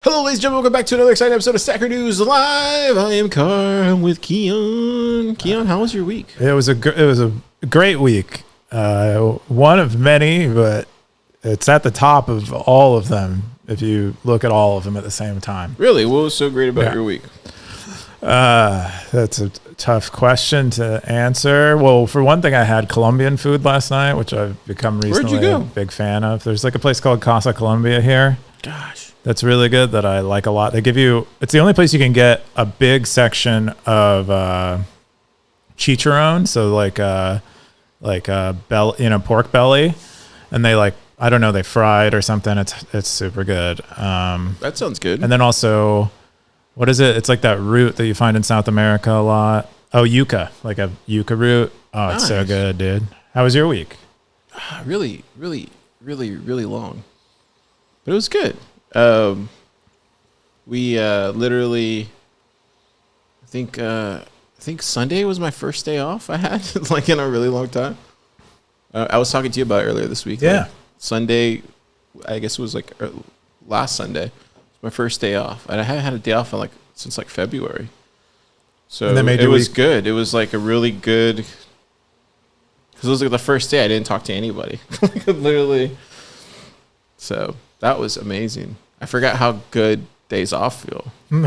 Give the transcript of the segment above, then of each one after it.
Hello, ladies and gentlemen. Welcome back to another exciting episode of Stacker News Live. I am Car with Keyan. Keyan, how was your week? It was a great week. One of many, but it's at the top of all of them if you look at all of them at the same time. Really? What was so great about your week? That's a tough question to answer. Well, for one thing, I had Colombian food last night, which I've become recently a big fan of. There's like a place called Casa Colombia here. Gosh. That's really good that I like a lot. They give you, it's the only place you can get a big section of chicharron, so pork belly, and they I don't know, they fry it or something. It's super good. That sounds good. And then also, what is it? It's like that root that you find in South America a lot. Oh, yuca, like a yuca root. Oh, it's so good, dude. How was your week? Really long, but it was good. We literally, I think Sunday was my first day off I had in a really long time. I was talking to you about it earlier this week. Yeah. Sunday, I guess it was last Sunday. It was my first day off, and I haven't had a day off since February. So it was good. It was a really good, because it was the first day I didn't talk to anybody, literally. So that was amazing. I forgot how good days off feel. Isn't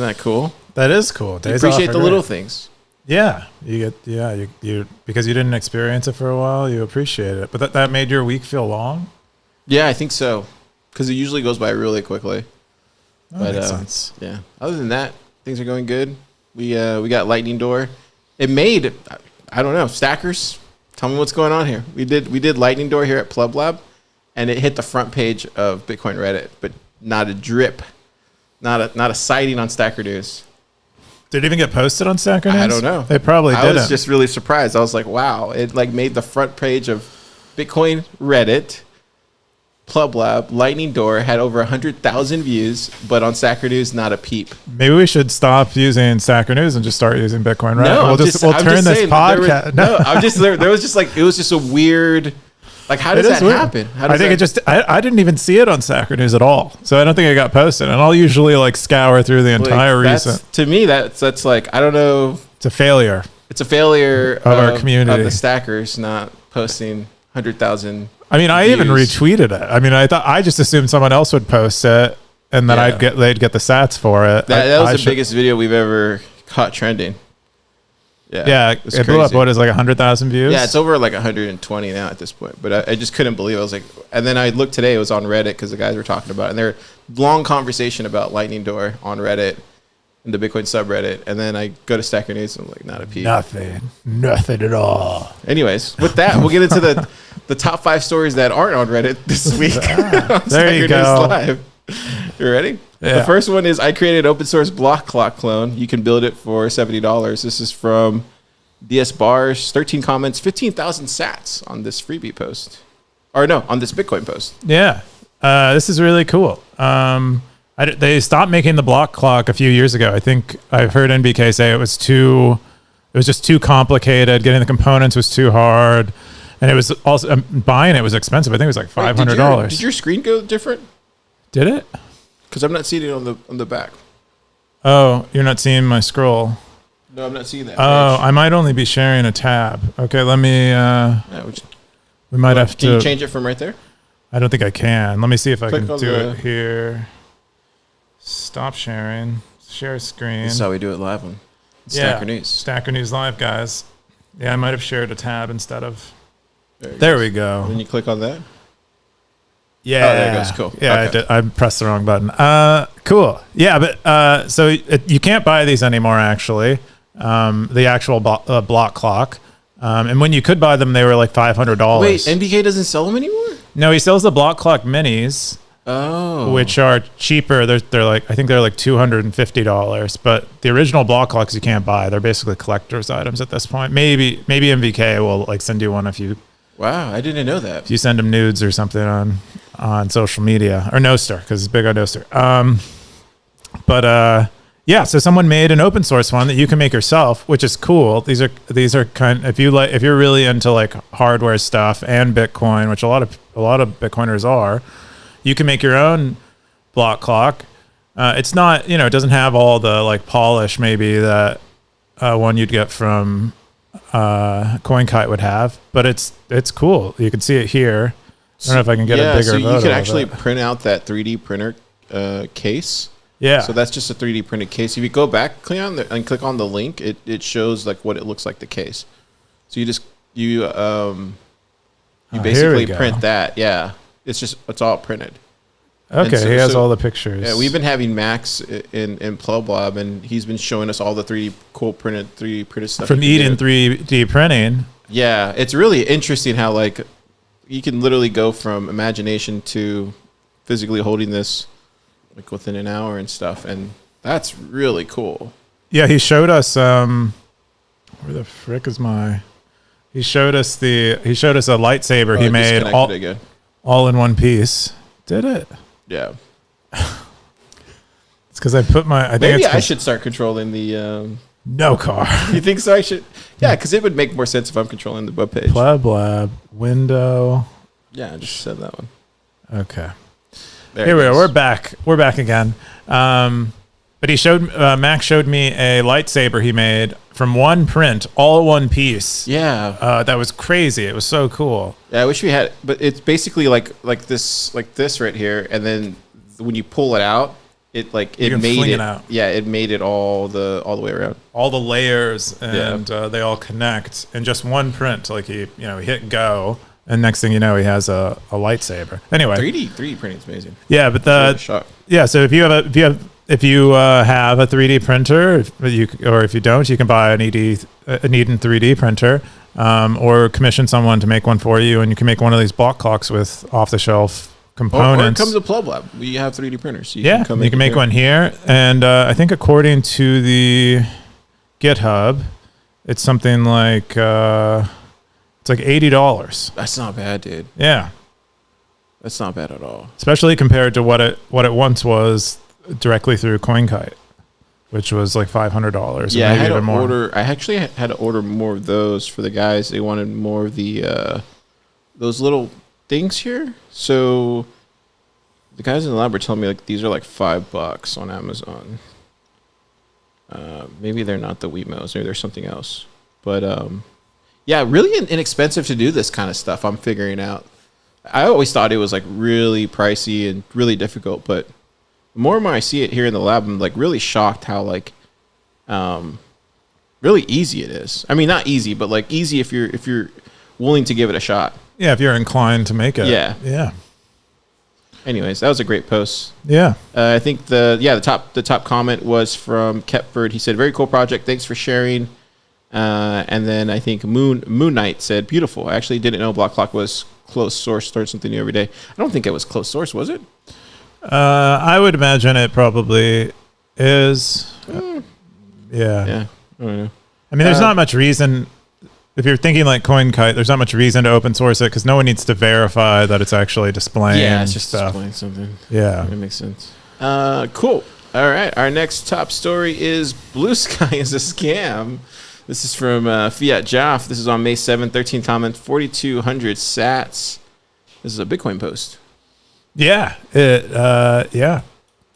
that cool? That is cool. Days you appreciate the little things. Yeah, you because you didn't experience it for a while, you appreciate it. But that made your week feel long? Yeah, I think so. Because it usually goes by really quickly. That makes sense. Yeah. Other than that, things are going good. We got Lightning Door. It made, I don't know, stackers. Tell me what's going on here. We did Lightning Door here at Plub Lab, and it hit the front page of Bitcoin Reddit, but not a drip, not a sighting on Stacker News. Did it even get posted on Stacker News? I don't know. They probably didn't. I was just really surprised. I was like, wow. It made the front page of Bitcoin Reddit, Plub Lab, Lightning Door, had over 100,000 views, but on Stacker News, not a peep. Maybe we should stop using Stacker News and just start using Bitcoin Reddit. No, we'll turn this podcast. There was just it was just a weird. How does that happen? I didn't even see it on Stacker News at all. So I don't think it got posted. And I'll usually scour through the entire recent. To me, that's I don't know. It's a failure. It's a failure of our community. Of the stackers not posting 100,000. I mean, I even retweeted it. I mean, I just assumed someone else would post it and then they'd get the sats for it. That was the biggest video we've ever caught trending. Yeah, it blew up. What is 100,000 views? Yeah, it's over 120 now at this point. But I just couldn't believe it. I was and then I looked today. It was on Reddit because the guys were talking about it. And they're long conversation about Lightning Door on Reddit and the Bitcoin subreddit. And then I go to Stacker News and I'm not a peep. Nothing at all. Anyways, with that, we'll get into the top 5 stories that aren't on Reddit this week. There you go. Live. You ready? Yeah. The first one is I created an open source Blockclock clone. You can build it for $70. This is from DS Bars. 13 comments, 15,000 sats on this freebie post. Or no, on this Bitcoin post. Yeah. This is really cool. They stopped making the Blockclock a few years ago. I think I've heard NBK say it was just too complicated. Getting the components was too hard. And it was also buying it was expensive. I think it was $500. Did your screen go different? Did it? Because I'm not seeing it on the back. Oh, you're not seeing my scroll. No, I'm not seeing that. Oh, I might only be sharing a tab. Okay, let me. We might have to. Can you change it from right there? I don't think I can. Let me see if I can do it here. Stop sharing. Share screen. This is how we do it live on Stacker News. Stacker News Live, guys. Yeah, I might have shared a tab instead of. There we go. When you click on that. Yeah. Oh, there it goes. Cool. Yeah, okay. I pressed the wrong button. Cool. Yeah, but so you can't buy these anymore, actually. The actual Blockclock. And when you could buy them, they were $500. Wait, NBK doesn't sell them anymore? No, he sells the Blockclock minis. Oh. Which are cheaper. They're I think they're $250. But the original Blockclocks you can't buy. They're basically collector's items at this point. Maybe MVK will send you one if you. Wow, I didn't know that. If you send him nudes or something on social media or Nostr, because it's big on Nostr. Yeah, so someone made an open source one that you can make yourself, which is cool. These are kind if you're really into hardware stuff and Bitcoin, which a lot of Bitcoiners are, you can make your own Blockclock. It's not, it doesn't have all the like polish maybe that one you'd get from CoinKite would have, but it's cool. You can see it here. I don't know if I can get a bigger so photo. You can actually print out that 3D printer case. Yeah. So that's just a 3D printed case. If you go back, click on the link, it shows like what it looks like the case. So you basically print that. Yeah. It's all printed. Okay, he has all the pictures. Yeah, we've been having Max in Plub Lab, and he's been showing us all the 3D printed stuff. From Eden 3D printing. Yeah, it's really interesting how like you can literally go from imagination to physically holding this like within an hour and stuff, and that's really cool. Yeah, he showed us where the frick is my he showed us a lightsaber he made all in one piece. Did it? Yeah. It's because I put my maybe I should start controlling the no car. You think so? I should. Yeah, because it would make more sense if I'm controlling the web page. Pleb Lab window. Yeah, I just said that one. Okay. Here we are. We're back. We're back again. But Max showed me a lightsaber he made from one print, all one piece. Yeah. That was crazy. It was so cool. Yeah, I wish we had, but it's basically like this right here, and then when you pull it out, it made it out. Yeah, it made it all the way around. All the layers, and they all connect in just one print. Like he hit go. And next thing you know, he has a lightsaber. Anyway, 3D printing is amazing. Yeah, but so if you have a 3D printer, or if you don't, you can buy an Eden 3D printer, or commission someone to make one for you, and you can make one of these Blockclocks with off the shelf components. Or it comes to Plub Lab. We have 3D printers. So you can make one here, and I think according to the GitHub, it's something like. It's like $80. That's not bad, dude. Yeah, that's not bad at all. Especially compared to what it once was directly through CoinKite, which was like $500. Yeah, I actually had to order more of those for the guys. They wanted more of the those little things here. So the guys in the lab were telling me like these are like $5 on Amazon. Maybe they're not the Wemos. Maybe there's something else, but yeah, really inexpensive to do this kind of stuff. I'm figuring out. I always thought it was like really pricey and really difficult, but the more and more I see it here in the lab, I'm like really shocked how like really easy it is. I mean, not easy, but like easy if you're willing to give it a shot. Yeah, if you're inclined to make it. Yeah. Anyways, that was a great post. Yeah. I think the top comment was from Kepford. He said, "Very cool project. Thanks for sharing." And then I think Moon Knight said, "Beautiful. I actually didn't know Blockclock was closed source. Start something new every day." I don't think it was closed source, was it? I would imagine it probably is. Yeah. I don't know. I mean, there's not much reason. If you're thinking like CoinKite, there's not much reason to open source it because no one needs to verify that it's actually displaying. Yeah, it's just displaying something. Yeah, it makes sense. Cool. All right, our next top story is Bluesky is a scam. This is from fiatjaf. This is on May 7th, 13 comments, 4,200 sats. This is a Bitcoin post. Yeah. Yeah.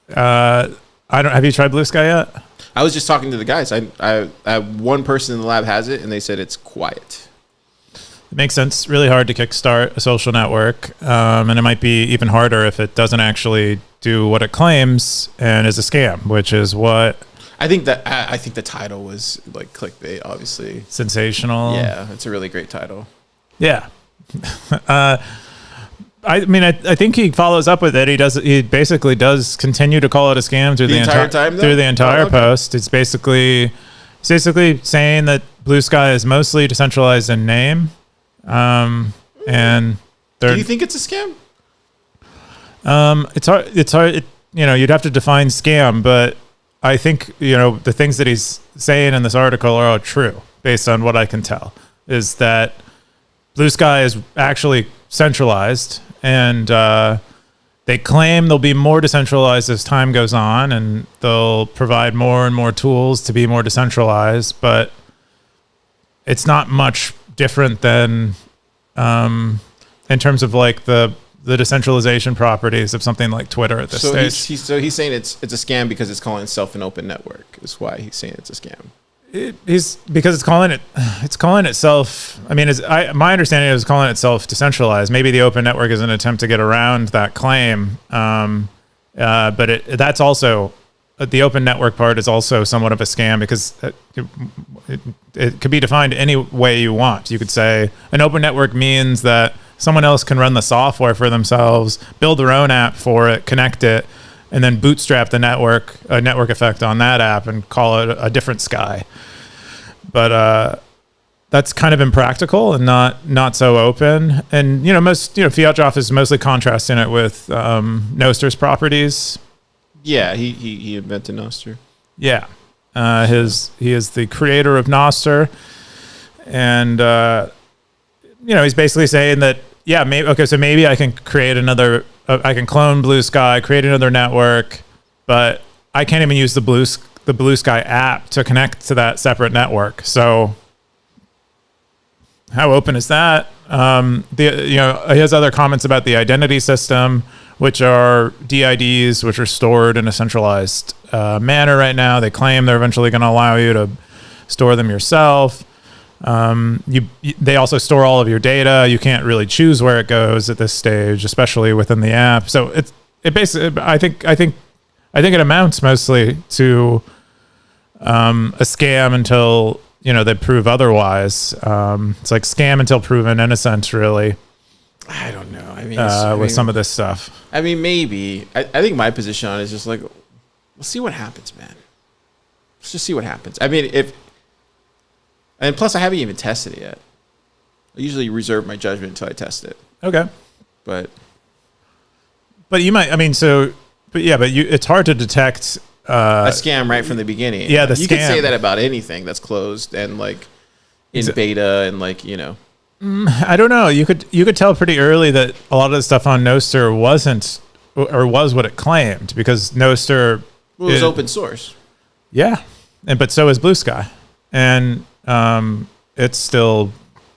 Have you tried Bluesky yet? I was just talking to the guys. I one person in the lab has it, and they said it's quiet. It makes sense. Really hard to kickstart a social network, and it might be even harder if it doesn't actually do what it claims and is a scam, which is what... I think the title was like clickbait, obviously. Sensational. Yeah, it's a really great title. Yeah. I mean, I think he follows up with it. He basically does continue to call it a scam through the entire time, through the entire post. It's basically saying that Bluesky is mostly decentralized in name. And do you think it's a scam? It's hard. You'd have to define scam, but I think, the things that he's saying in this article are all true based on what I can tell, is that Bluesky is actually centralized, and they claim they'll be more decentralized as time goes on, and they'll provide more and more tools to be more decentralized, but it's not much different than in terms of like the the decentralization properties of something like Twitter at this stage. He's saying it's a scam because it's calling itself an open network. Is why he's saying it's a scam. Because it's calling itself. I mean, my understanding is calling itself decentralized. Maybe the open network is an attempt to get around that claim. But that's also the open network part is also somewhat of a scam because it could be defined any way you want. You could say an open network means that someone else can run the software for themselves, build their own app for it, connect it, and then bootstrap a network effect on that app and call it a different Sky. But that's kind of impractical and not so open. And fiatjaf is mostly contrasting it with Noster's properties. Yeah, he invented Noster. Yeah, he is the creator of Noster, and he's basically saying that maybe I can create another. I can clone Bluesky, create another network, but I can't even use the Bluesky app to connect to that separate network. So how open is that? He has other comments about the identity system, which are DIDs, which are stored in a centralized manner right now. They claim they're eventually going to allow you to store them yourself. They also store all of your data. You can't really choose where it goes at this stage, especially within the app. So it basically, I think it amounts mostly to a scam until they prove otherwise. It's like scam until proven innocent, really. I don't know. I mean, with some of this stuff. I mean, maybe. I think my position on it is just like, we'll see what happens, man. Let's just see what happens. I mean, and plus, I haven't even tested it yet. I usually reserve my judgment until I test it. Okay. But you might. I mean, it's hard to detect a scam right from the beginning. Yeah, you can say that about anything that's closed and like in beta and like I don't know. You could tell pretty early that a lot of the stuff on Noster wasn't or was what it claimed because Noster was open source. Yeah, but so is Bluesky, and it's still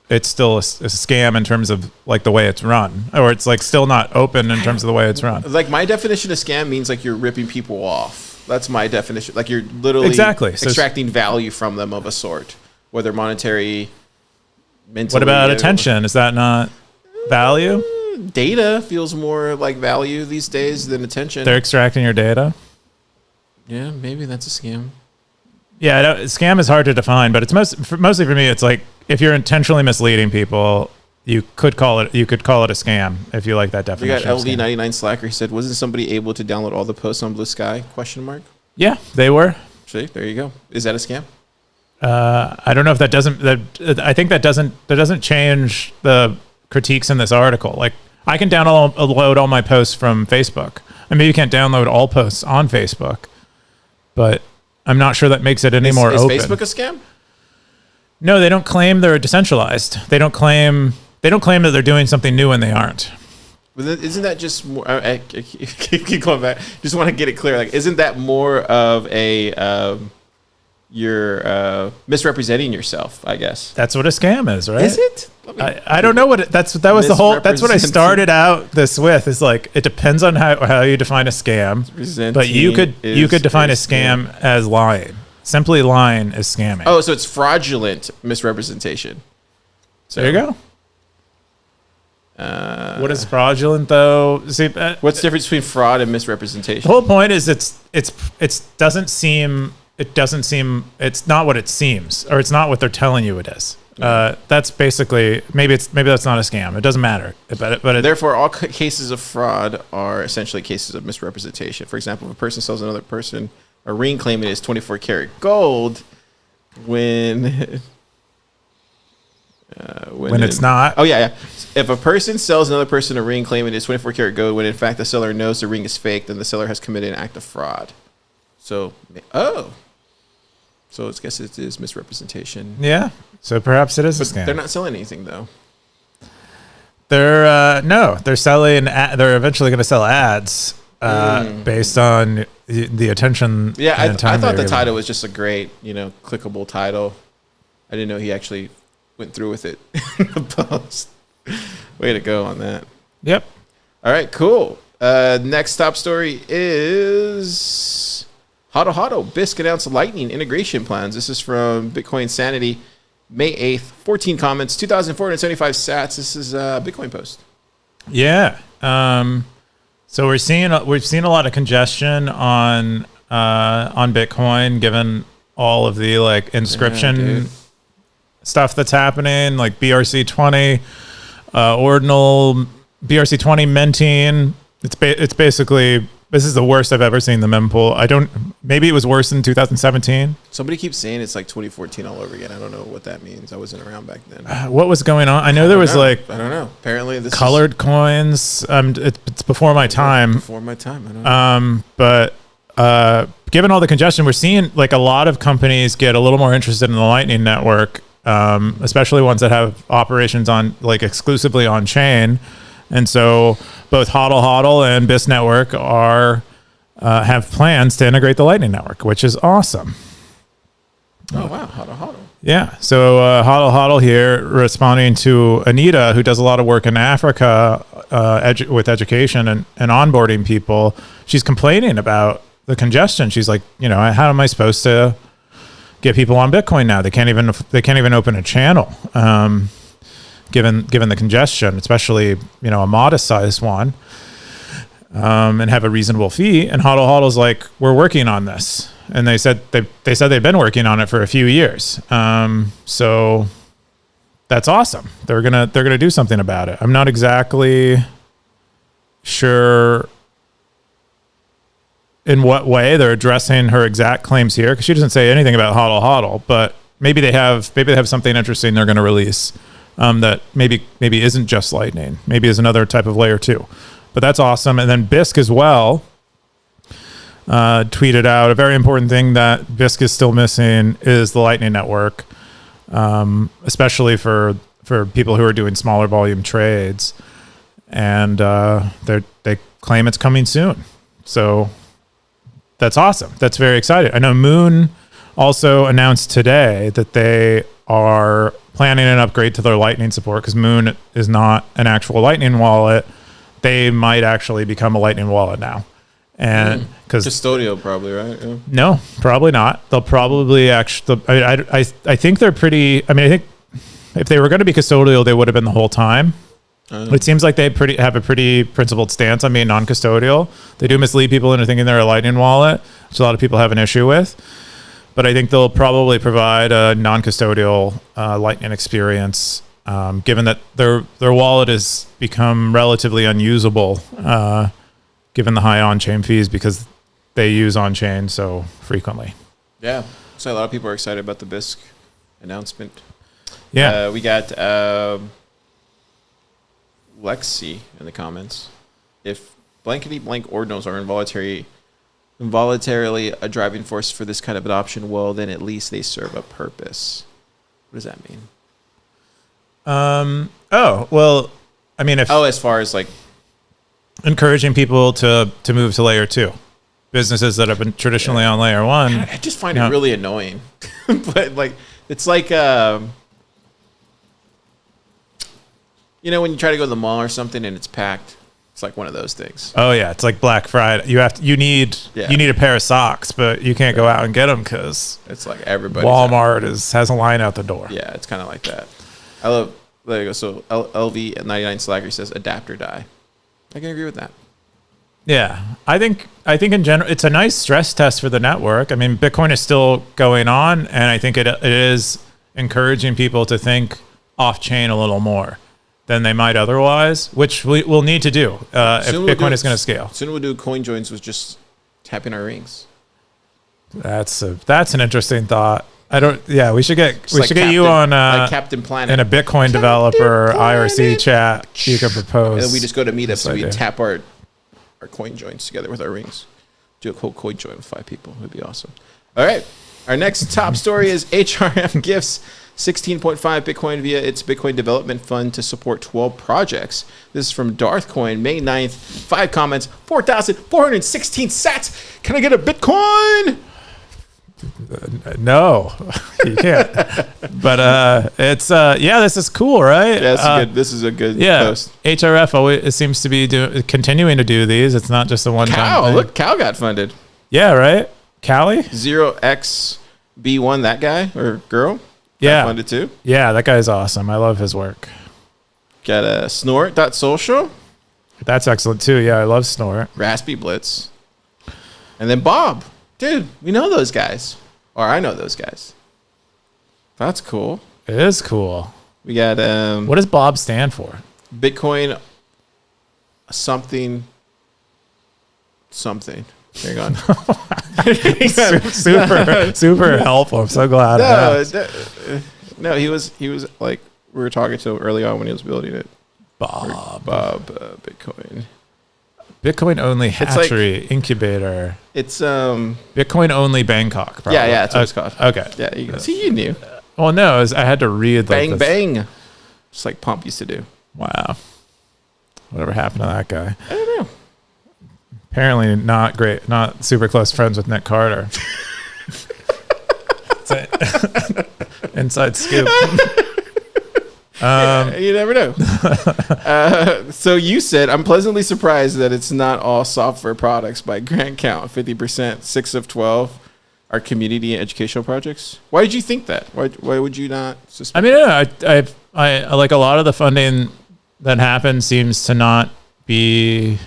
a scam in terms of like the way it's run, or it's like still not open in terms of the way it's run. Like my definition of scam means like you're ripping people off. That's my definition. Like you're literally extracting value from them of a sort, whether monetary, mentally. What about attention? Is that not value? Data feels more like value these days than attention. They're extracting your data. Yeah, maybe that's a scam. Yeah, scam is hard to define, but it's mostly for me. It's like if you're intentionally misleading people, you could call it a scam if you like that definition. We got LD99 Slacker. He said, "Wasn't somebody able to download all the posts on Bluesky?" ? Yeah, they were. See, there you go. Is that a scam? I don't know if that doesn't. I think that doesn't change the critiques in this article. Like I can download all my posts from Facebook. I mean, you can't download all posts on Facebook, but I'm not sure that makes it any more open. Is Facebook a scam? No, they don't claim they're decentralized. They don't claim that they're doing something new when they aren't. Isn't that just more? I keep going back. Just want to get it clear. Like, isn't that more of a you're misrepresenting yourself? I guess that's what a scam is, right? Is it? I don't know what that's what I started out this with. Is like it depends on how you define a scam. But you could define a scam as lying. Simply lying is scamming. Oh, so it's fraudulent misrepresentation. So there you go. What is fraudulent though? See, what's the difference between fraud and misrepresentation? The whole point is it's not what it seems, or it's not what they're telling you it is. That's basically maybe that's not a scam. It doesn't matter. But therefore, all cases of fraud are essentially cases of misrepresentation. For example, if a person sells another person a ring claiming it's 24 karat gold, when it's not. Oh yeah. If a person sells another person a ring claiming it's 24 karat gold, when in fact the seller knows the ring is fake, then the seller has committed an act of fraud. So I guess it is misrepresentation. Yeah. So perhaps it is a scam. They're not selling anything though. They're selling. They're eventually going to sell ads based on the attention. Yeah, I thought the title was just a great, clickable title. I didn't know he actually went through with it in the post. Way to go on that. Yep. All right, cool. Next top story is Hodlhodl. Bisq announced Lightning integration plans. This is from Bitcoin Sanity, May 8th. 14 comments, 2,475 sats. This is a Bitcoin post. Yeah. So we've seen a lot of congestion on Bitcoin, given all of the like inscription stuff that's happening, like BRC20, Ordinal, BRC20 minting. It's basically, this is the worst I've ever seen the mempool. Maybe it was worse in 2017. Somebody keeps saying it's like 2014 all over again. I don't know what that means. I wasn't around back then. What was going on? I know there was like, I don't know. Apparently this colored coins. It's before my time. Before my time. I don't know. But given all the congestion, we're seeing like a lot of companies get a little more interested in the Lightning Network, especially ones that have operations on like exclusively on chain. And so both Hodlhodl and Bisq Network have plans to integrate the Lightning Network, which is awesome. Oh wow, Hodlhodl. Yeah. So Hodlhodl here responding to Anita, who does a lot of work in Africa with education and onboarding people. She's complaining about the congestion. She's like, how am I supposed to get people on Bitcoin now? They can't even open a channel, given the congestion, especially a modest sized one, and have a reasonable fee. And Hodlhodl's like, we're working on this, and they said they've been working on it for a few years. So that's awesome. They're gonna do something about it. I'm not exactly sure in what way they're addressing her exact claims here, because she doesn't say anything about Hodlhodl, but maybe they have something interesting they're going to release that maybe isn't just Lightning, maybe is another type of layer 2. But that's awesome. And then Bisq as well tweeted out a very important thing that Bisq is still missing is the Lightning Network, especially for people who are doing smaller volume trades, and they claim it's coming soon. So that's awesome. That's very exciting. I know Moon also announced today that they are planning an upgrade to their Lightning support, because Moon is not an actual Lightning wallet. They might actually become a Lightning wallet now. And because custodial, probably, right? Yeah. No, probably not. They'll probably actually, I think they're pretty, I think if they were going to be custodial, they would have been the whole time. It seems like they have a pretty principled stance on being non-custodial. They do mislead people into thinking they're a Lightning wallet, which a lot of people have an issue with. But I think they'll probably provide a non-custodial Lightning experience, given that their wallet has become relatively unusable, given the high on-chain fees, because they use on-chain so frequently. Yeah, so a lot of people are excited about the Bisq announcement. Yeah, we got Lexi in the comments. If blankety blank ordinals are involuntarily a driving force for this kind of adoption, well, then at least they serve a purpose. What does that mean? As far as like encouraging people to move to layer 2, businesses that have been traditionally on layer 1. I just find it really annoying. But like, it's like when you try to go to the mall or something and it's packed. It's like one of those things. Oh yeah, it's like Black Friday. You need a pair of socks, but you can't go out and get them because it's like everybody. Walmart has a line out the door. Yeah, it's kind of like that. I love. There you go. So LV at 99 Slacker says adapt or die. I can agree with that. Yeah, I think in general it's a nice stress test for the network. Bitcoin is still going on, and I think it is encouraging people to think off chain a little more than they might otherwise, which we'll need to do if Bitcoin is going to scale. Soon we'll do coin joins with just tapping our rings. That's an interesting thought. We should get you on like Captain Planet in a Bitcoin developer IRC chat. You can propose. And then we just go to meetups and we tap our coin joins together with our rings. Do a whole coin join with 5 people. It'd be awesome. All right. Our next top story is HRF gifts 16.5 Bitcoin via its Bitcoin development fund to support 12 projects. This is from Darthcoin, May 9th. 5 comments, 4,416 sats. Can I get a Bitcoin? No, you can't. But it's this is cool, right? Yeah, good. This is a good post. HRF always seems to be continuing to do these. It's not just a one-time Cal, thing. look, Cal got funded. Yeah, right. Callie 0xB1, that guy or girl. Yeah, funded too. Yeah, that guy's awesome. I love his work. Got a snort.social. That's excellent too. Yeah, I love Snort. Raspy Blitz. And then Bob. Dude, we know those guys. Or I know those guys. That's cool. It is cool. We got what does Bob stand for? Bitcoin something. Hang on. super helpful. I'm so glad. No, he was like, we were talking to him early on when he was building it. Bob, Bitcoin only hatchery incubator. It's Bitcoin only Bangkok. Probably. Yeah, that's what it's called. Okay. Yeah, you go. See, you knew. Well, no, I had to read like bang, just like Pomp used to do. Wow. Whatever happened to that guy? I don't know. Apparently not great. Not super close friends with Nick Carter. Inside scoop. You never know. So you said, I'm pleasantly surprised that it's not all software products by grant count. 50%, 6 of 12 are community and educational projects. Why did you think that? Why would you not suspect? I mean, I like a lot of the funding that happens seems to not be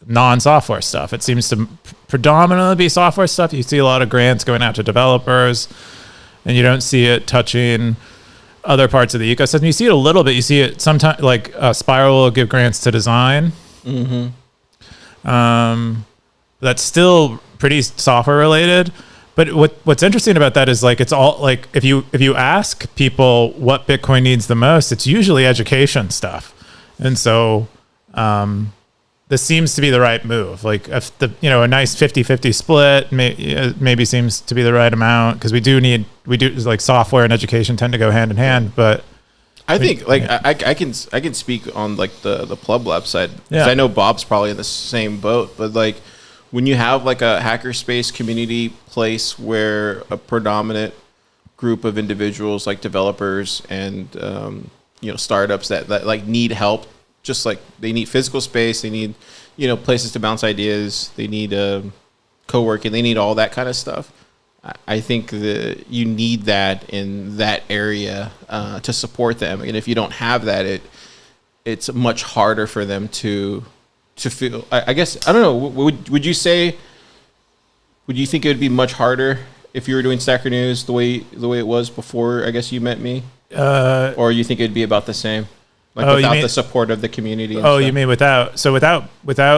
non-software stuff. It seems to predominantly be software stuff. You see a lot of grants going out to developers, and you don't see it touching other parts of the ecosystem. You see it a little bit. You see it sometimes, like Spiral will give grants to design. Mm-hmm. That's still pretty software related. But what's interesting about that is like it's all like if you ask people what Bitcoin needs the most, it's usually education stuff. And so this seems to be the right move. Like if a nice 50-50 split maybe seems to be the right amount, because we do like software and education tend to go hand in hand. But I think I can speak on like the Plub Lab side, because I know Bob's probably in the same boat. But like when you have like a hackerspace community place where a predominant group of individuals like developers and startups that like need help. Just like they need physical space, they need, places to bounce ideas, they need co-working, they need all that kind of stuff. I think that you need that in that area to support them. And if you don't have that, it's much harder for them to feel. I guess I don't know. Would you think it would be much harder if you were doing Stacker News the way it was before? I guess you met me, or you think it'd be about the same? Like without the support of the community. You mean without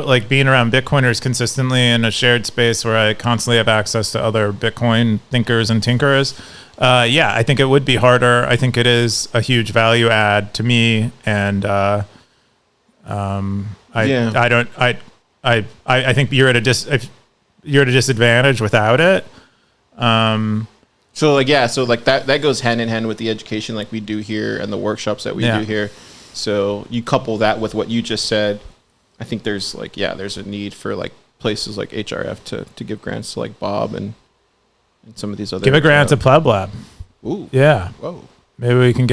like being around Bitcoiners consistently in a shared space where I constantly have access to other Bitcoin thinkers and tinkerers. I think it would be harder. I think it is a huge value add to me. And I think you're at a disadvantage without it. So that goes hand in hand with the education like we do here and the workshops that we do here. So you couple that with what you just said, I think there's a need for like places like HRF to give grants to like Bob and some of these other. Give a grant to Pleb Lab. Ooh. Yeah. Whoa. Maybe I can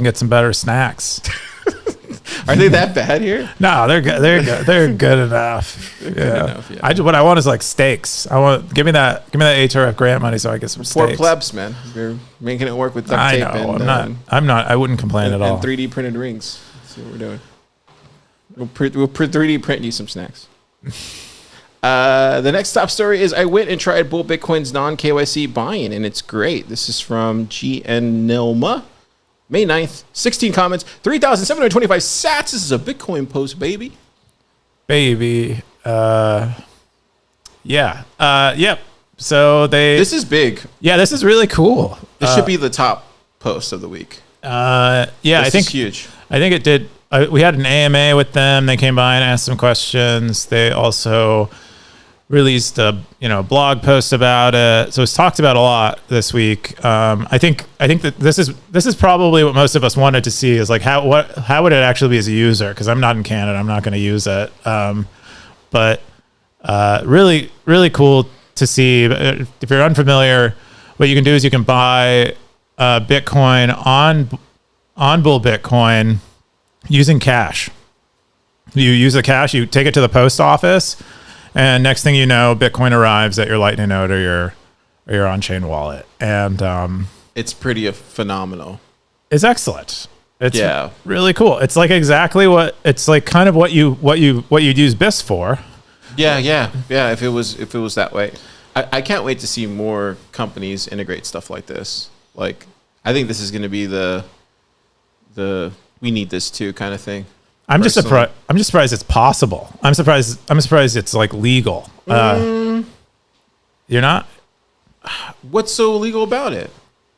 get some better snacks. Are they that bad here? No, they're good. They're good enough. Good enough, yeah. What I want is like steaks. Give me that HRF grant money so I get some steaks. For plebs, man. You're making it work with duct tape. I'm not. I wouldn't complain at all. And 3D printed rings. That's what we're doing. We'll 3D print you some snacks. The next top story is I went and tried Bull Bitcoin's non-KYC buying, and it's great. This is from GN Nilma. May 9th, 16 comments, 3,725 sats. This is a Bitcoin post, baby. Baby. Yep. So This is big. Yeah, this is really cool. This should be the top post of the week. I think it's huge. I think it did. We had an AMA with them. They came by and asked some questions. They also released a blog post about it, so it's talked about a lot this week. I think that this is probably what most of us wanted to see, is like how would it actually be as a user, because I'm not in Canada, I'm not going to use it, but really really cool to see, if you're unfamiliar, what you can do is you can buy Bitcoin on Bull Bitcoin using cash. You use the cash, you take it to the post office, and next thing you know, Bitcoin arrives at your Lightning node or your on-chain wallet. And it's pretty phenomenal. It's excellent. It's really cool. It's like exactly it's like kind of what you'd use Bisq for. Yeah. If it was that way, I can't wait to see more companies integrate stuff like this. Like, I think this is going to be the we need this too kind of thing. I'm just surprised it's possible. I'm surprised it's like legal. You're not. What's so illegal about it?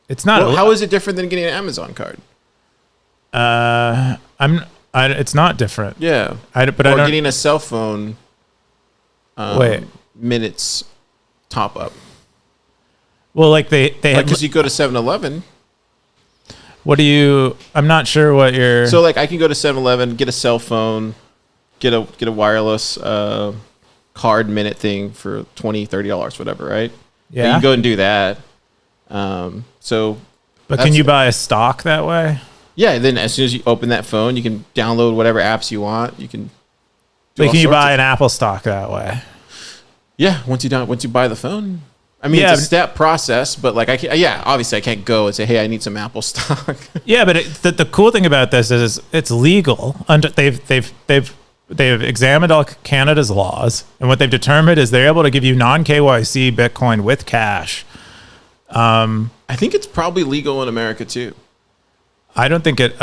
It's not. Well, how is it different than getting an Amazon card? It's not different. Yeah. Or getting a cell phone. Minutes top up. Well, like they have, because you go to 7-Eleven. I'm not sure what you're. So like I can go to 7-Eleven, get a cell phone, get a wireless card minute thing for $20-$30, whatever, right? Yeah. You can go and do that. But can you buy a stock that way? Yeah. Then as soon as you open that phone, you can download whatever apps you want. You can. Can you buy an Apple stock that way? Yeah. Once you buy the phone. I mean, it's a step process, but like obviously I can't go and say, hey, I need some Apple stock. Yeah, but the cool thing about this is it's legal. They've examined all Canada's laws, and what they've determined is they're able to give you non-KYC Bitcoin with cash. I think it's probably legal in America too. I don't think it.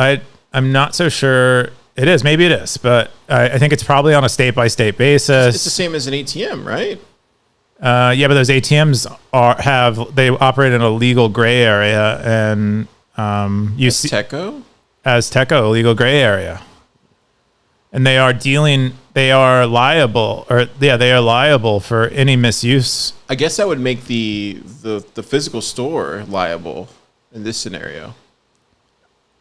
I'm not so sure it is. Maybe it is, but I think it's probably on a state-by-state basis. It's the same as an ATM, right? Yeah, but those ATMs they operate in a legal gray area, and Teco? As Teco, a legal gray area, and they are liable for any misuse. I guess that would make the physical store liable in this scenario.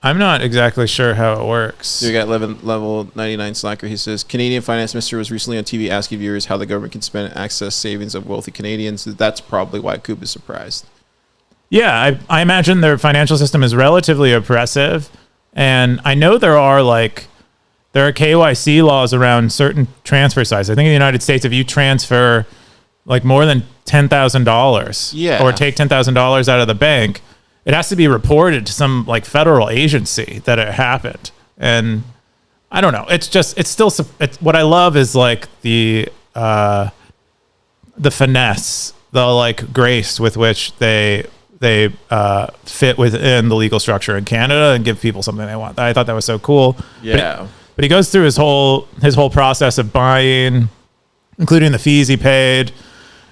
I'm not exactly sure how it works. So you got level 99 Slacker. He says, Canadian finance minister was recently on TV asking viewers how the government can spend and access savings of wealthy Canadians. That's probably why Coop is surprised. Yeah, I imagine their financial system is relatively oppressive. And I know there are KYC laws around certain transfer sizes. I think in the United States, if you transfer like more than $10,000 or take $10,000 out of the bank, it has to be reported to some like federal agency that it happened. And I don't know. What I love is like the finesse, the like grace with which they fit within the legal structure in Canada and give people something they want. I thought that was so cool. Yeah. But he goes through his whole process of buying, including the fees he paid,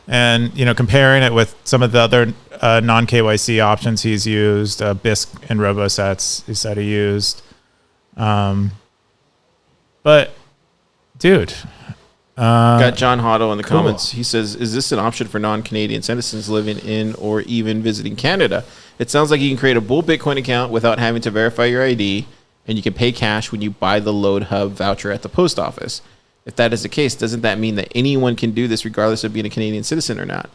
and comparing it with some of the other non-KYC options he's used, Bisq and RoboSets he said he used. But dude, got John Hodlhodl in the comments. He says, is this an option for non-Canadian citizens living in or even visiting Canada? It sounds like you can create a Bull Bitcoin account without having to verify your ID, and you can pay cash when you buy the Load Hub voucher at the post office. If that is the case, doesn't that mean that anyone can do this regardless of being a Canadian citizen or not?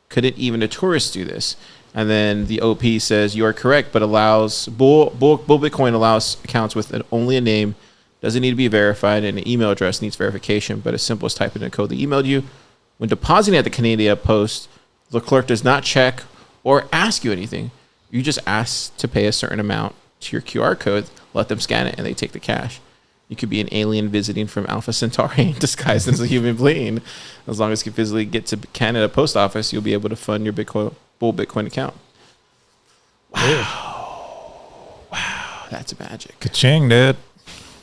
Couldn't even a tourist do this? And then the OP says, you are correct, but allows Bull Bitcoin allows accounts with only a name, doesn't need to be verified, and an email address needs verification, but as simple as typing in a code they emailed you. When depositing at the Canada Post, the clerk does not check or ask you anything. You just ask to pay a certain amount to your QR code, let them scan it, and they take the cash. You could be an alien visiting from Alpha Centauri disguised as a human being. As long as you can physically get to Canada Post Office, you'll be able to fund your Bull Bitcoin account. Wow, that's magic. Ka-ching, dude.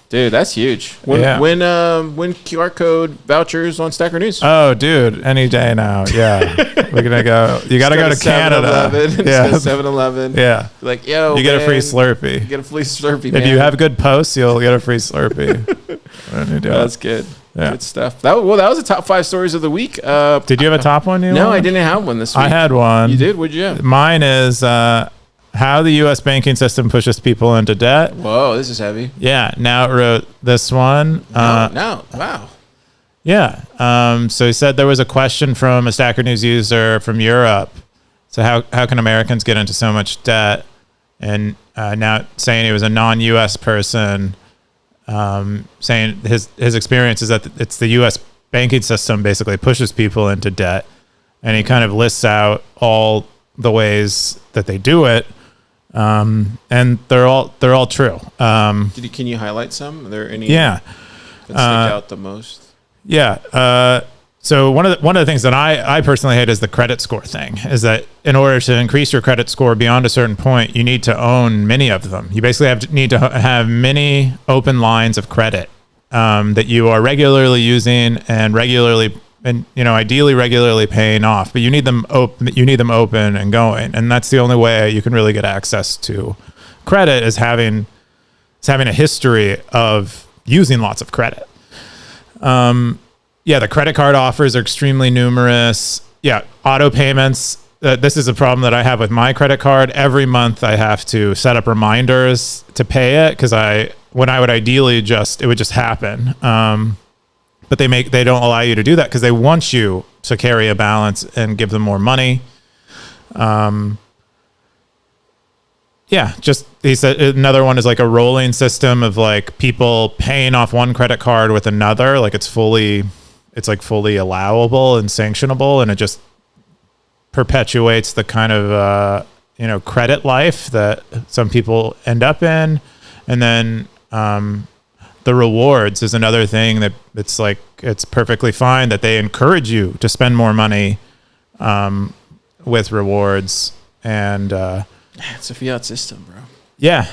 Dude, that's huge. When QR code vouchers on Stacker News? Oh, dude, any day now. Yeah, we're gonna go. You gotta go to Canada. 7-Eleven. Yeah. Like, yo, you get a free Slurpee. You get a free Slurpee. If you have good posts, you'll get a free Slurpee. That's good. Yeah. Good stuff. That was the top 5 stories of the week. Did you have a top one? No, I didn't have one this week. I had one. You did? What'd you have? Mine is how the U.S. banking system pushes people into debt. Whoa, this is heavy. Yeah. Now it wrote this one. No. Wow. Yeah. So he said there was a question from a Stacker News user from Europe. So how can Americans get into so much debt? And now saying he was a non-U.S. person, saying his experience is that it's the U.S. banking system basically pushes people into debt. And he kind of lists out all the ways that they do it. And they're all true. Can you highlight some? Are there any that stick out the most? Yeah. So one of the things that I personally hate is the credit score thing, is that in order to increase your credit score beyond a certain point, you need to own many of them. You basically need to have many open lines of credit that you are regularly using and ideally regularly paying off, but you need them open and going. And that's the only way you can really get access to credit is having a history of using lots of credit. The credit card offers are extremely numerous. Yeah, auto payments. This is a problem that I have with my credit card. Every month I have to set up reminders to pay it because when I would ideally it would just happen. But they don't allow you to do that because they want you to carry a balance and give them more money. He said another one is like a rolling system of like people paying off one credit card with another. Like it's fully allowable and sanctionable, and it just perpetuates the kind of credit life that some people end up in. And then the rewards is another thing that it's perfectly fine that they encourage you to spend more money with rewards. And it's a fiat system, bro. Yeah,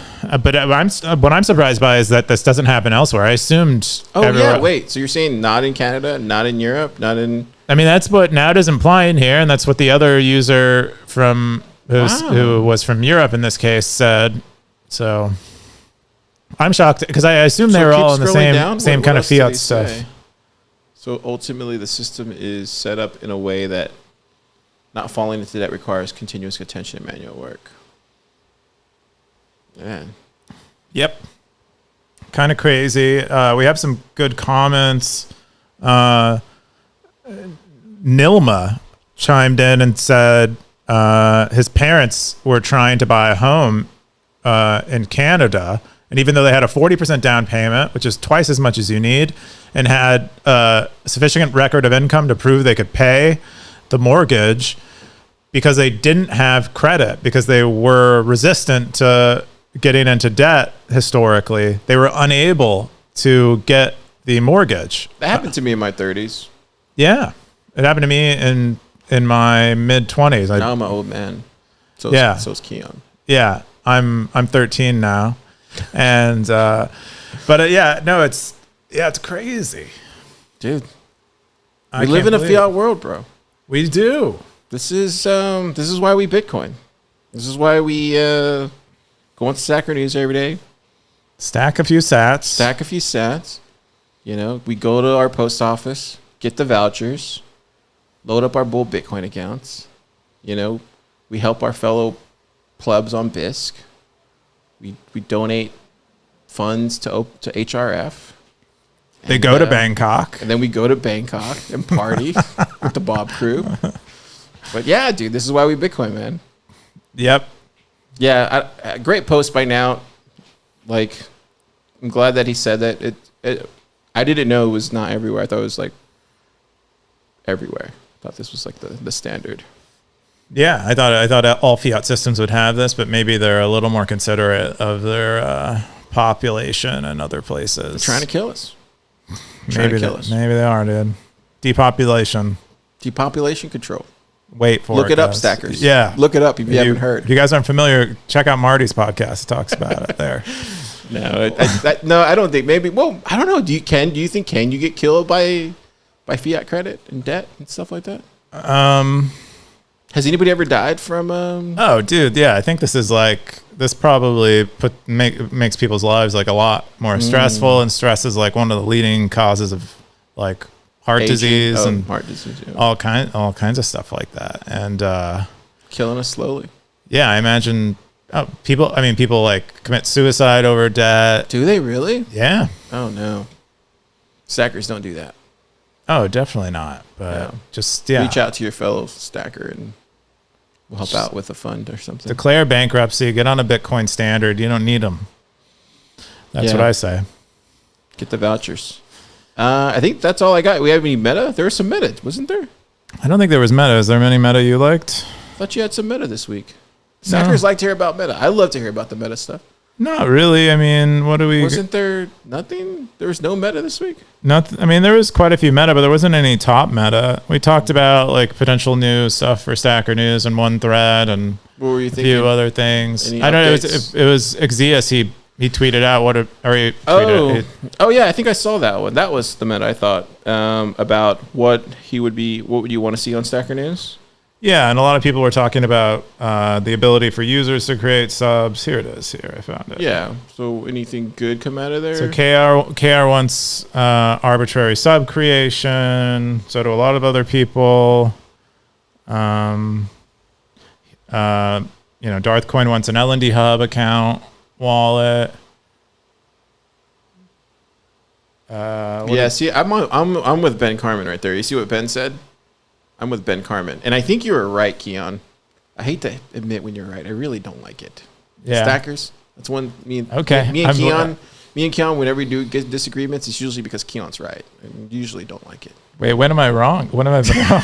but what I'm surprised by is that this doesn't happen elsewhere. I assumed. Wait. So you're saying not in Canada, not in Europe, not in? I mean, that's what Naud is implying here, and that's what the other user who was from Europe in this case said. So I'm shocked because I assume they were all in the same kind of fiat stuff. So ultimately, the system is set up in a way that not falling into debt requires continuous attention and manual work. Yeah. Yep. Kind of crazy. We have some good comments. Nilma chimed in and said his parents were trying to buy a home in Canada. And even though they had a 40% down payment, which is twice as much as you need, and had a sufficient record of income to prove they could pay the mortgage, because they didn't have credit, because they were resistant to getting into debt historically, they were unable to get the mortgage. That happened to me in my 30s. Yeah. It happened to me in my mid-20s. Now I'm an old man. So is Keyan. Yeah. I'm 13 now. And it's crazy. Dude. We live in a fiat world, bro. We do. This is why we Bitcoin. This is why we go on Stacker News every day. Stack a few sats. We go to our post office, get the vouchers, load up our bull Bitcoin accounts. We help our fellow plebs on Bisq. We donate funds to HRF. They go to Bangkok. And then we go to Bangkok and party with the Bob crew. But yeah, dude, this is why we Bitcoin, man. Yep. Yeah, great post by now. Like, I'm glad that he said that. I didn't know it was not everywhere. I thought it was like everywhere. I thought this was like the standard. Yeah, I thought all fiat systems would have this, but maybe they're a little more considerate of their population and other places. They're trying to kill us. Maybe they are, dude. Depopulation Wait for it. Look it up, Stackers. Yeah. Look it up if you haven't heard. If you guys aren't familiar, check out Marty's podcast. It talks about it there. No, I don't think. Maybe. Well, I don't know. Do you think you get killed by fiat credit and debt and stuff like that? Has anybody ever died from? Oh, dude, yeah. I think this probably makes people's lives like a lot more stressful, and stress is like one of the leading causes of like heart disease and heart disease, yeah. all kinds of stuff like that, and killing us slowly. Yeah, I imagine. People like commit suicide over debt. Do they really? Yeah. Oh no, Stackers don't do that. Oh, definitely not. But just reach out to your fellow stacker and we'll help out with a fund or something. Declare bankruptcy. Get on a Bitcoin standard. You don't need them. That's what I say. Get the vouchers. I think that's all I got. We have any meta? There was some meta, wasn't there? I don't think there was meta. Is there any meta you liked? I thought you had some meta this week. Stackers like to hear about meta. I love to hear about the meta stuff. Not really. I mean, what do we... Wasn't there nothing? There was no meta this week? I mean, there was quite a few meta, but there wasn't any top meta. We talked about like potential new stuff for Stacker News and one thread and what were you a few other things. I don't know. It was Exius. He tweeted out yeah, I think I saw that one. That was the meta I thought about what would you want to see on Stacker News? Yeah, and a lot of people were talking about the ability for users to create subs. Here it is. Here, I found it. Yeah. So anything good come out of there? So KR wants arbitrary sub creation. So do a lot of other people. Darth Coin wants an L&D Hub account wallet. See, I'm with Ben Carmen right there. You see what Ben said? I'm with Ben Carmen. And I think you were right, Keyan. I hate to admit when you're right. I really don't like it. Yeah. Stackers. That's one me and Keyan, whenever we do get disagreements, it's usually because Keyan's right. And usually don't like it. Wait, when am I wrong? When am I wrong?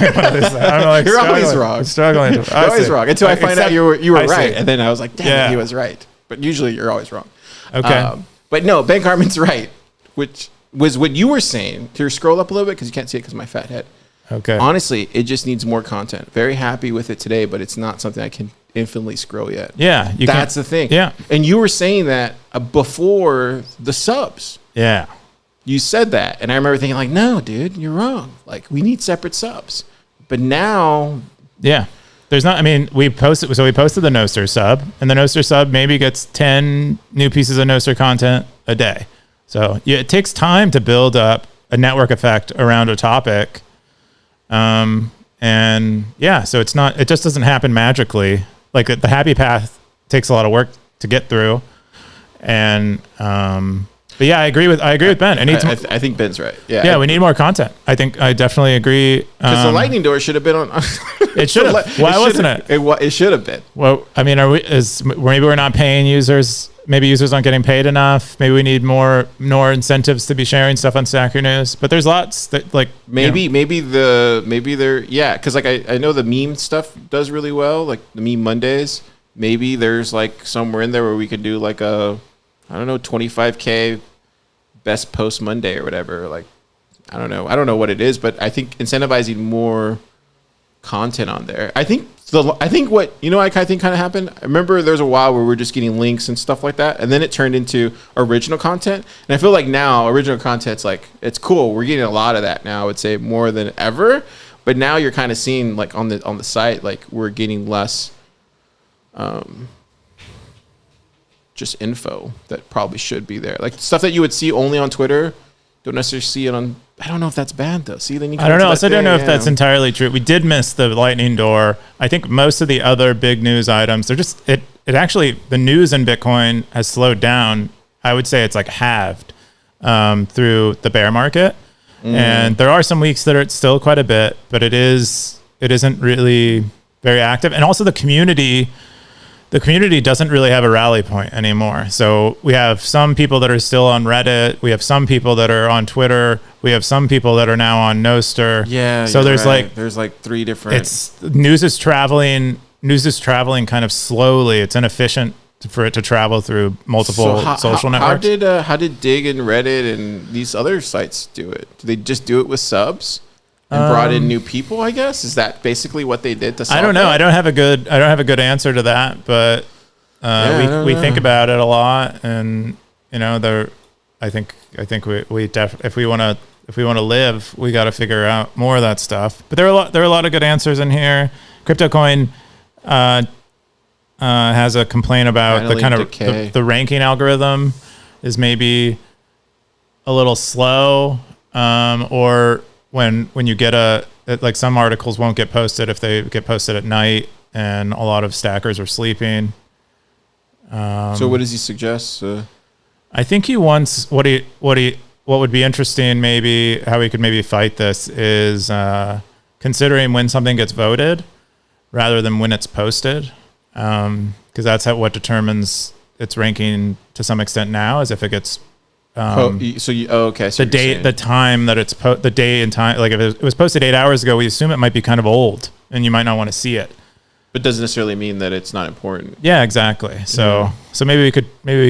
You're always wrong. I'm struggling. You're always wrong. Until I find out you were right. And then I was like, damn, he was right. But usually you're always wrong. Okay. But no, Ben Carmen's right, which was what you were saying. Here, scroll up a little bit because you can't see it because of my fat head. Okay. Honestly, it just needs more content. Very happy with it today, but it's not something I can infinitely scroll yet. Yeah. That's the thing. Yeah. And you were saying that before the subs. Yeah. You said that. And I remember thinking like, no, dude, you're wrong. Like we need separate subs. But now. Yeah. There's not, I mean, we posted the Nostr sub, and the Nostr sub maybe gets 10 new pieces of Nostr content a day. So it takes time to build up a network effect around a topic. So it just doesn't happen magically. Like the happy path takes a lot of work to get through. And, but yeah, I agree with Ben. I think Ben's right. Yeah. We need more content. I definitely agree. Because the lightning door should have been on. It should have. Why wasn't it? It should have been. Well, I mean, maybe we're not paying users. Maybe users aren't getting paid enough. Maybe we need more incentives to be sharing stuff on Stacker News. But there's lots that like maybe because like I know the meme stuff does really well, like the meme Mondays. Maybe there's like somewhere in there where we could do like a 25K best post Monday or whatever. Like I don't know what it is, but I think incentivizing more content on there. I think what I think kind of happened. I remember there was a while where we were just getting links and stuff like that, and then it turned into original content. And I feel like now original content's like it's cool. We're getting a lot of that now. I would say more than ever. But now you're kind of seeing like on the site, like we're getting less, just info that probably should be there. Like stuff that you would see only on Twitter, don't necessarily see it on. I don't know if that's bad though. See, then you. I don't know. I don't know if that's entirely true. We did miss the lightning door. I think most of the other big news items, they're just it actually the news in Bitcoin has slowed down. I would say it's like halved through the bear market, and there are some weeks that are still quite a bit, but it isn't really very active, and also the community doesn't really have a rally point anymore. So we have some people that are still on Reddit. We have some people that are on Twitter. We have some people that are now on Nostr. Yeah. So there's like three different. News is traveling kind of slowly. It's inefficient for it to travel through multiple social networks. How did Dig and Reddit and these other sites do it? Do they just do it with subs? And brought in new people, I guess. Is that basically what they did to solve I don't know. that? I don't have a good answer to that, but we think about it a lot, and I think we if we want to live, we got to figure out more of that stuff. But there are a lot of good answers in here. CryptoCoin has a complaint about the kind of the ranking algorithm is maybe a little slow, or when you get like some articles won't get posted if they get posted at night, and a lot of stackers are sleeping. So what does he suggest? I think he wants what he what would be interesting, maybe how we could maybe fight this is considering when something gets voted rather than when it's posted, because that's what determines its ranking to some extent now, is if it gets okay. So the date, the time that it's the day and time. Like if it was posted 8 hours ago, we assume it might be kind of old, and you might not want to see it. But doesn't necessarily mean that it's not important. Yeah, exactly. So so maybe we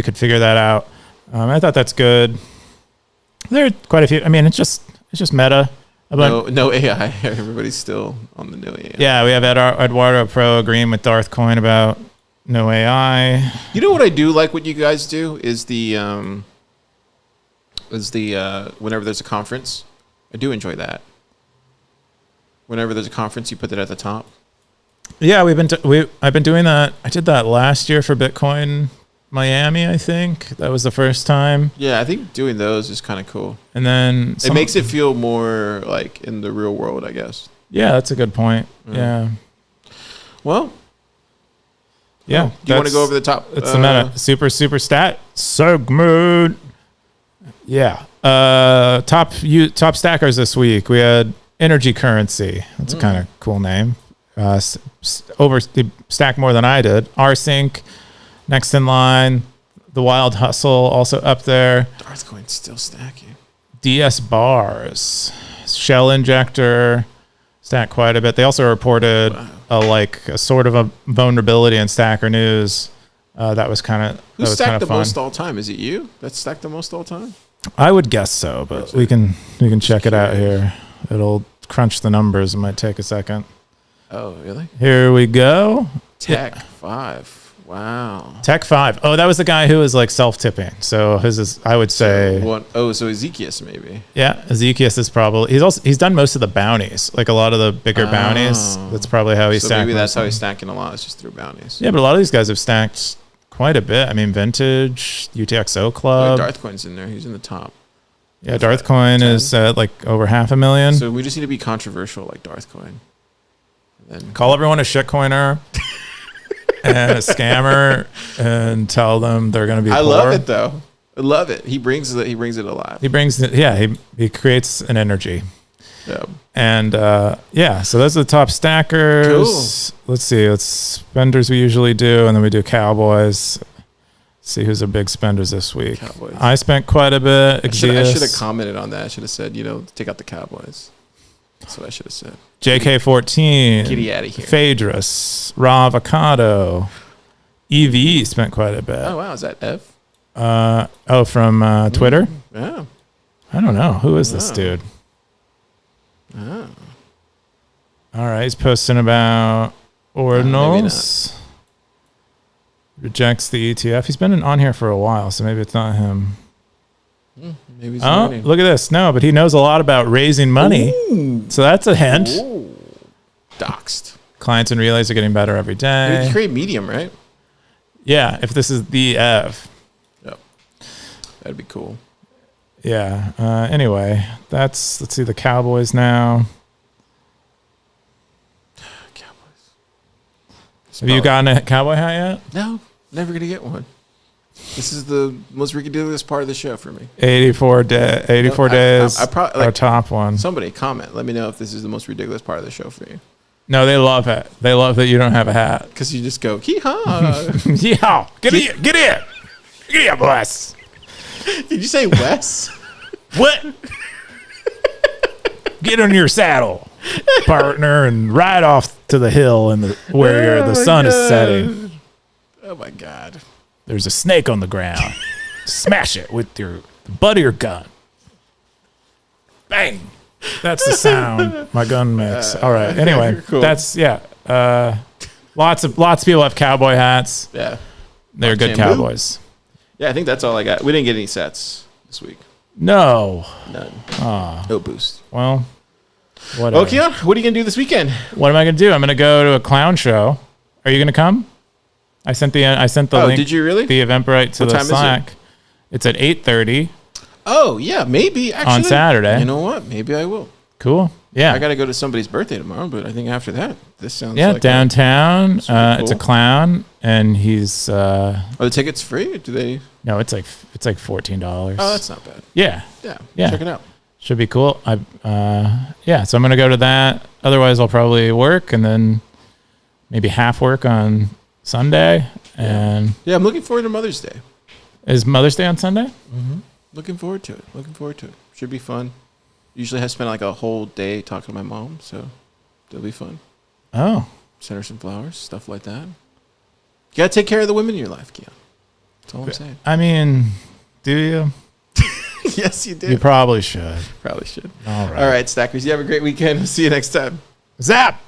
could figure that out. I thought that's good. There are quite a few. I mean, it's just meta. No AI. Everybody's still on the no AI. Yeah, we have Eduardo Pro agreeing with Darth Coin about no AI. You know what I do like? What you guys do is whenever there's a conference, I do enjoy that. Whenever there's a conference, you put it at the top. Yeah, I've been doing that. I did that last year for Bitcoin Miami, I think. That was the first time. Yeah, I think doing those is kind of cool. And then it makes it feel more like in the real world, I guess. Yeah, that's a good point. Yeah. Well, yeah. Do you want to go over the top? It's the meta. Super stat. Segment. Yeah. Top stackers this week. We had Energy Currency. That's a kind of cool name. They stacked more than I did. Rsync. Next in line, the Wild Hustle also up there. Darthcoin's still stacking. DS Bars, Shell Injector, stacked quite a bit. They also reported a sort of a vulnerability in Stacker News. That was kind of Who stacked the most all time? Is it you that stacked the most all time? I would guess so, but we can check it out here. It'll crunch the numbers. It might take a second. Oh, really? Here we go. Tech 5. Wow. Tech 5. Oh, that was the guy who was like self-tipping. So his is, I would say. So Ezekias maybe. Yeah, Ezekias is probably. He's done most of the bounties, like a lot of the bigger bounties. That's probably how he stacked. Maybe that's how he's stacking a lot. It's just through bounties. Yeah, but a lot of these guys have stacked quite a bit. I mean, Vintage, UTXO Club. Darthcoin's in there. He's in the top. Yeah, Darthcoin is like over 500,000. So we just need to be controversial like Darthcoin. Then call everyone a shitcoiner. And a scammer, and tell them they're going to be. I love it though. I love it. He brings it alive. He creates an energy. Yeah. And so those are the top stackers. Cool. Let's see. It's spenders we usually do, and then we do Cowboys. See who's our big spenders this week. Cowboys. I spent quite a bit. I should have commented on that. I should have said, take out the Cowboys. That's what I should have said. JK14. Kitty out of here. Phaedrus. Raw Avocado. EV spent quite a bit. Oh, wow. Is that F? From Twitter? Yeah. I don't know. Who is this dude? Oh. All right. He's posting about ordinals. Rejects the ETF. He's been on here for a while, so maybe it's not him. Maybe he's look at this. No, but he knows a lot about raising money. Ooh. So that's a hint. Ooh. Doxed. Clients and relays are getting better every day. You create Medium, right? Yeah, if this is the F. Yep. That'd be cool. Yeah. Anyway, let's see the Cowboys now. Cowboys. Have you gotten a cowboy hat yet? No, never gonna get one. This is the most ridiculous part of the show for me. 84 days. Our top one. Somebody comment. Let me know if this is the most ridiculous part of the show for you. No, they love it. They love that you don't have a hat. Because you just go, hee-haw. Yeah. Get here, boss. Did you say Wes? What? Get on your saddle, partner, and ride off to the hill where the sun is setting. Oh, my God. There's a snake on the ground. Smash it with the butt of your gun. Bang. That's the sound my gun makes. All right. Anyway, cool. That's lots of people have cowboy hats. Yeah. They're good cowboys. Yeah, I think that's all I got. We didn't get any sets this week. No. None. Oh. No boost. Well, whatever. Okay, what are you going to do this weekend? What am I going to do? I'm going to go to a clown show. Are you going to come? I sent the link. Did you really? The Eventbrite to what the time Slack. Is it? It's at 8:30. Oh, yeah, maybe actually. On Saturday. You know what? Maybe I will. Cool. Yeah. I got to go to somebody's birthday tomorrow, but I think after that, this sounds yeah, like downtown. Cool. It's a clown, and he's. Are the tickets free? Or do they? No, it's like $14. Oh, that's not bad. Yeah. Yeah. Check it out. Should be cool. So I'm gonna go to that. Otherwise, I'll probably work and then maybe half work on Sunday. And I'm looking forward to Mother's Day. Is Mother's Day on Sunday? Mm-hmm. Looking forward to it. Should be fun. Usually I spend like a whole day talking to my mom, so it'll be fun. Oh. Send her some flowers, stuff like that. You gotta take care of the women in your life, Keyan. That's all I'm saying. I mean, do you? Yes, you do. You probably should. Probably should. All right, Stackers. You have a great weekend. We'll see you next time. Zap!